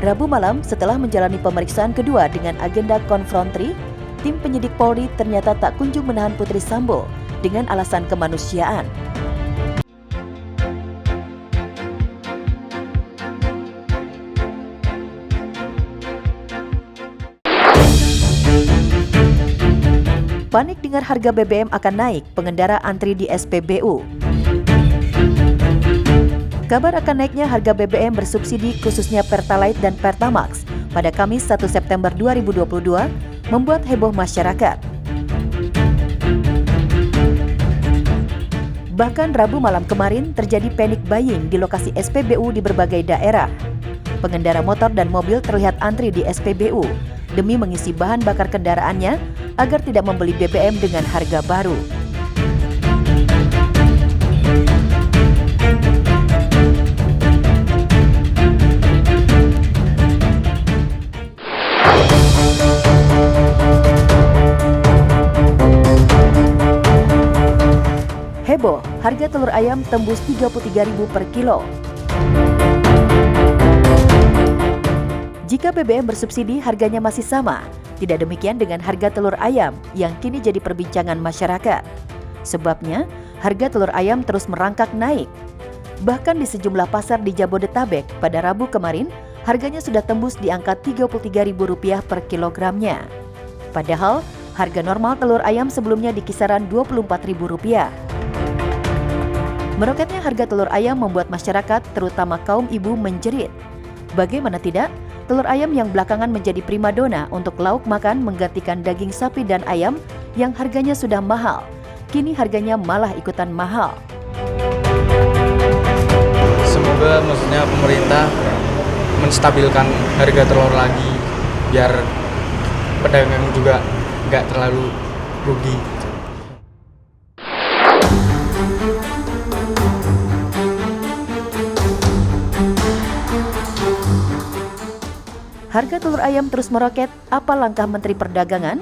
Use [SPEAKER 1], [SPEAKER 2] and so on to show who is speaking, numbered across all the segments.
[SPEAKER 1] Rabu malam, setelah menjalani pemeriksaan kedua dengan agenda konfrontasi, tim penyidik Polri ternyata tak kunjung menahan Putri Sambo dengan alasan kemanusiaan. Panik dengar harga BBM akan naik, pengendara antri di SPBU. Kabar akan naiknya harga BBM bersubsidi khususnya Pertalite dan Pertamax pada Kamis 1 September 2022 membuat heboh masyarakat. Bahkan Rabu malam kemarin terjadi panic buying di lokasi SPBU di berbagai daerah. Pengendara motor dan mobil terlihat antri di SPBU demi mengisi bahan bakar kendaraannya agar tidak membeli BBM dengan harga baru. Heboh, harga telur ayam tembus Rp33.000 per kilo. Jika BBM bersubsidi, harganya masih sama. Tidak demikian dengan harga telur ayam yang kini jadi perbincangan masyarakat. Sebabnya, harga telur ayam terus merangkak naik. Bahkan di sejumlah pasar di Jabodetabek pada Rabu kemarin, harganya sudah tembus di angka Rp33.000 per kilogramnya. Padahal, harga normal telur ayam sebelumnya di kisaran Rp24.000. Meroketnya harga telur ayam membuat masyarakat, terutama kaum ibu, menjerit. Bagaimana tidak, telur ayam yang belakangan menjadi primadona untuk lauk makan menggantikan daging sapi dan ayam yang harganya sudah mahal. Kini harganya malah ikutan mahal.
[SPEAKER 2] Semoga maksudnya pemerintah menstabilkan harga telur lagi biar pedagang juga nggak terlalu rugi.
[SPEAKER 1] Harga telur ayam terus meroket, apa langkah Menteri Perdagangan?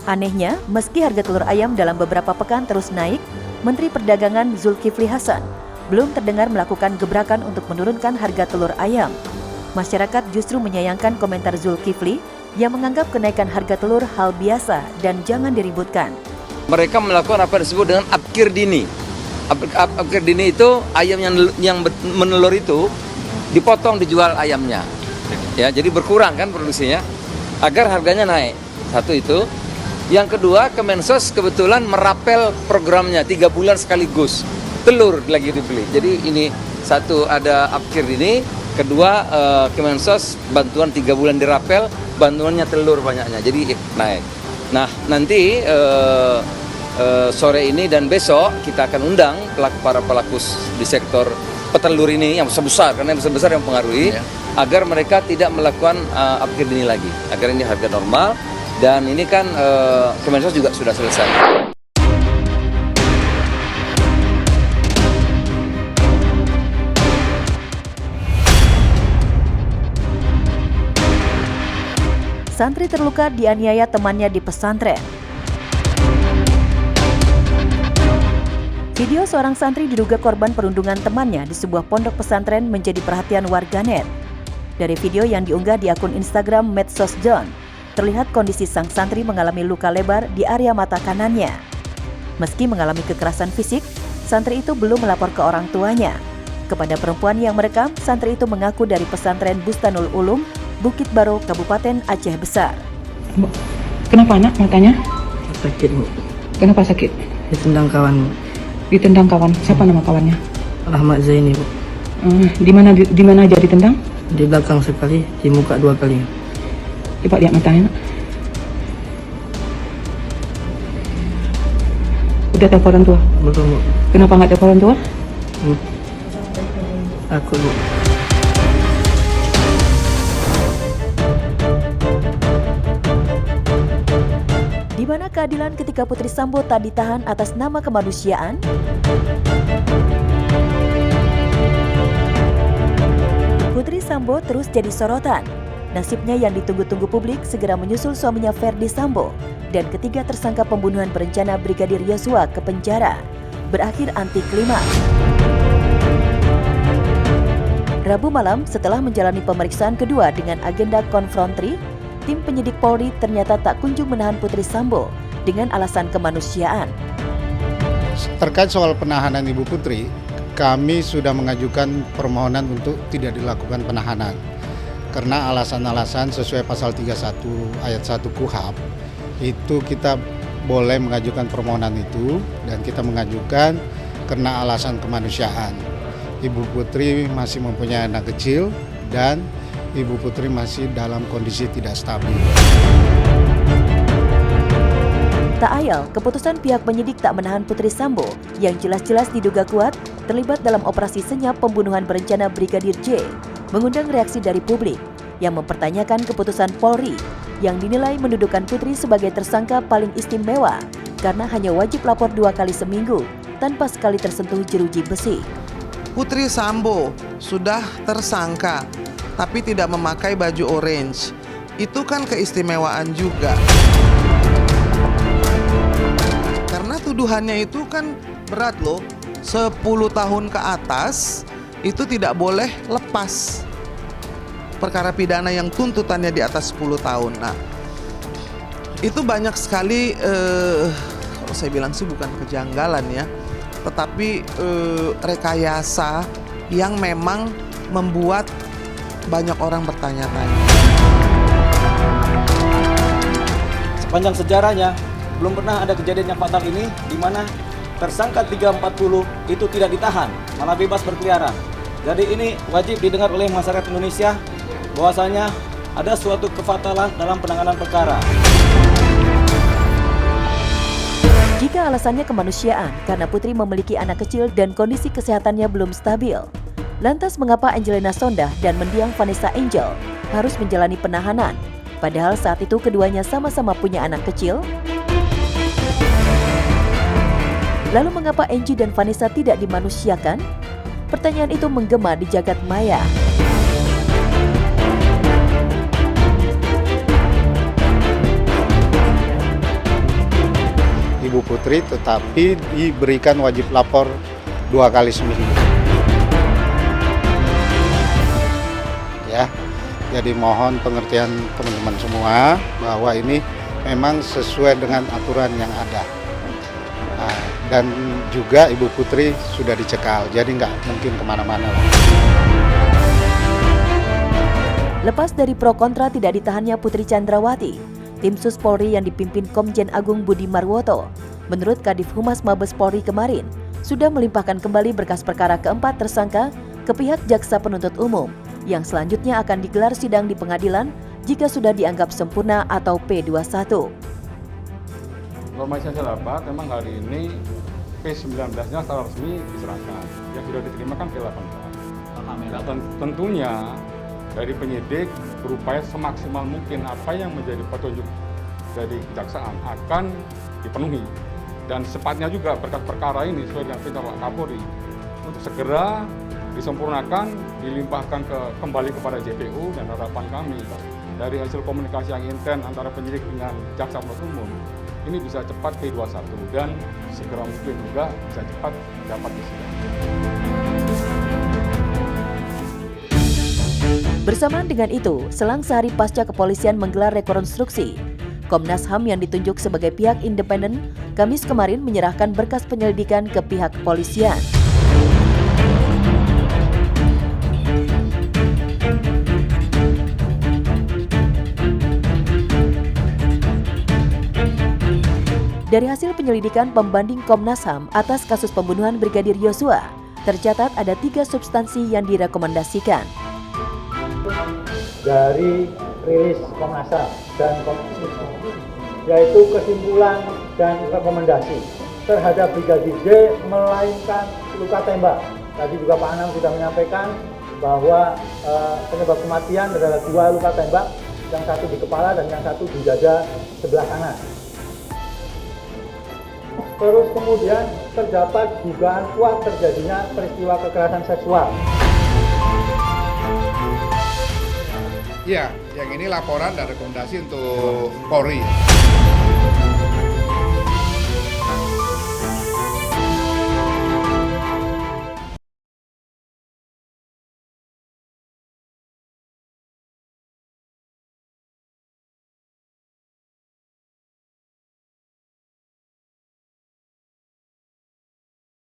[SPEAKER 1] Anehnya, meski harga telur ayam dalam beberapa pekan terus naik, Menteri Perdagangan Zulkifli Hasan belum terdengar melakukan gebrakan untuk menurunkan harga telur ayam. Masyarakat justru menyayangkan komentar Zulkifli yang menganggap kenaikan harga telur hal biasa dan jangan diributkan.
[SPEAKER 3] Mereka melakukan apa disebut dengan abkir dini. Abkir dini itu ayam yang menelur itu dipotong dijual ayamnya, ya jadi berkurang kan produksinya agar harganya naik. Satu itu. Yang kedua, Kemensos kebetulan merapel programnya 3 bulan sekaligus telur lagi dibeli. Jadi ini satu ada abkir dini, kedua Kemensos bantuan 3 bulan dirapel, bantuannya telur banyaknya jadi naik. Nah nanti sore ini dan besok kita akan undang para pelaku di sektor petelur ini yang besar-besar, karena yang besar-besar yang mempengaruhi, agar mereka tidak melakukan abkir dini lagi, agar ini harga normal. Dan ini kan Kemensos juga sudah selesai.
[SPEAKER 1] Santri terluka dianiaya temannya di pesantren. Video seorang santri diduga korban perundungan temannya di sebuah pondok pesantren menjadi perhatian warganet. Dari video yang diunggah di akun Instagram Medsos John, terlihat kondisi sang santri mengalami luka lebar di area mata kanannya. Meski mengalami kekerasan fisik, santri itu belum melapor ke orang tuanya. Kepada perempuan yang merekam, santri itu mengaku dari pesantren Bustanul Ulum, Bukit Baro, Kabupaten Aceh Besar.
[SPEAKER 4] Kenapa anak matanya?
[SPEAKER 5] Sakit, Bu.
[SPEAKER 4] Kenapa sakit?
[SPEAKER 5] Ditendang kawan, Bu.
[SPEAKER 4] Ditendang kawan. Siapa nama kawannya?
[SPEAKER 5] Ahmad Zaini, Bu.
[SPEAKER 4] Di mana aja ditendang?
[SPEAKER 5] Di belakang sekali, di muka 2 kali.
[SPEAKER 4] Coba lihat matanya. Udah telepon orang tua?
[SPEAKER 5] Belum, Bu.
[SPEAKER 4] Kenapa nggak telepon orang tua?
[SPEAKER 5] Aku, Bu.
[SPEAKER 1] Di mana keadilan ketika Putri Sambo tak ditahan atas nama kemanusiaan? Putri Sambo terus jadi sorotan. Nasibnya yang ditunggu-tunggu publik segera menyusul suaminya Ferdi Sambo dan ketiga tersangka pembunuhan berencana Brigadir Yosua ke penjara. Berakhir anti klimaks. Rabu malam, setelah menjalani pemeriksaan kedua dengan agenda konfrontri, tim penyidik Polri ternyata tak kunjung menahan Putri Sambo dengan alasan kemanusiaan.
[SPEAKER 6] Terkait soal penahanan Ibu Putri, kami sudah mengajukan permohonan untuk tidak dilakukan penahanan. Karena alasan-alasan sesuai pasal 31 ayat 1 KUHP, itu kita boleh mengajukan permohonan itu, dan kita mengajukan karena alasan kemanusiaan. Ibu Putri masih mempunyai anak kecil dan Ibu Putri masih dalam kondisi tidak stabil.
[SPEAKER 1] Tak ayal, keputusan pihak penyidik tak menahan Putri Sambo yang jelas-jelas diduga kuat terlibat dalam operasi senyap pembunuhan berencana Brigadir J mengundang reaksi dari publik yang mempertanyakan keputusan Polri yang dinilai mendudukan Putri sebagai tersangka paling istimewa karena hanya wajib lapor 2 kali seminggu tanpa sekali tersentuh jeruji besi.
[SPEAKER 7] Putri Sambo sudah tersangka tapi tidak memakai baju orange. Itu kan keistimewaan juga. Karena tuduhannya itu kan berat loh. 10 tahun ke atas itu tidak boleh lepas. Perkara pidana yang tuntutannya di atas 10 tahun. Nah, itu banyak sekali kalau saya bilang sih bukan kejanggalan ya, tetapi rekayasa yang memang membuat banyak orang bertanya-tanya.
[SPEAKER 8] Sepanjang sejarahnya, belum pernah ada kejadian yang fatal ini di mana tersangka 340 itu tidak ditahan, malah bebas berkeliaran. Jadi ini wajib didengar oleh masyarakat Indonesia bahwasanya ada suatu kefatalan dalam penanganan perkara.
[SPEAKER 1] Jika alasannya kemanusiaan karena Putri memiliki anak kecil dan kondisi kesehatannya belum stabil, lantas mengapa Angelina Sondakh dan mendiang Vanessa Angel harus menjalani penahanan? Padahal saat itu keduanya sama-sama punya anak kecil. Lalu mengapa Angie dan Vanessa tidak dimanusiakan? Pertanyaan itu menggema di jagat maya.
[SPEAKER 6] Ibu Putri tetapi diberikan wajib lapor 2 kali seminggu. Ya, jadi mohon pengertian teman-teman semua bahwa ini memang sesuai dengan aturan yang ada. Nah, dan juga Ibu Putri sudah dicekal, jadi nggak mungkin kemana-mana.
[SPEAKER 1] Lepas dari pro kontra tidak ditahannya Putri Chandrawati, tim Sus Polri yang dipimpin Komjen Agung Budi Marwoto, menurut Kadif Humas Mabes Polri kemarin, sudah melimpahkan kembali berkas perkara keempat tersangka ke pihak Jaksa Penuntut Umum, yang selanjutnya akan digelar sidang di pengadilan jika sudah dianggap sempurna atau P21.
[SPEAKER 9] Informasi yang saya dapat, memang hari ini P19-nya secara resmi diserahkan. Yang sudah diterima kan P18. Nah, tentunya dari penyidik berupaya semaksimal mungkin apa yang menjadi petunjuk dari kejaksaan akan dipenuhi. Dan secepatnya juga berkas perkara ini sesuai dengan perintah Pak Kapolri untuk segera disempurnakan, dilimpahkan kembali kepada JPU, dan harapan kami dari hasil komunikasi yang intens antara penyidik dengan Jaksa Penuntut Umum ini bisa cepat P21 dan segera mungkin juga bisa cepat dapat disidang.
[SPEAKER 1] Bersamaan dengan itu, selang sehari pasca kepolisian menggelar rekonstruksi, Komnas HAM yang ditunjuk sebagai pihak independen Kamis kemarin menyerahkan berkas penyelidikan ke pihak kepolisian. Dari hasil penyelidikan pembanding Komnas HAM atas kasus pembunuhan Brigadir Yosua, tercatat ada 3 substansi yang direkomendasikan.
[SPEAKER 10] Dari rilis Komnas HAM dan Komisi, yaitu kesimpulan dan rekomendasi terhadap Brigadir J melainkan luka tembak. Tadi juga Pak Anam sudah menyampaikan bahwa penyebab kematian adalah 2 luka tembak, yang satu di kepala dan yang satu di dada sebelah kanan. Terus kemudian terdapat dugaan kuat terjadinya peristiwa kekerasan seksual.
[SPEAKER 11] Iya, yang ini laporan dan rekomendasi untuk Polri.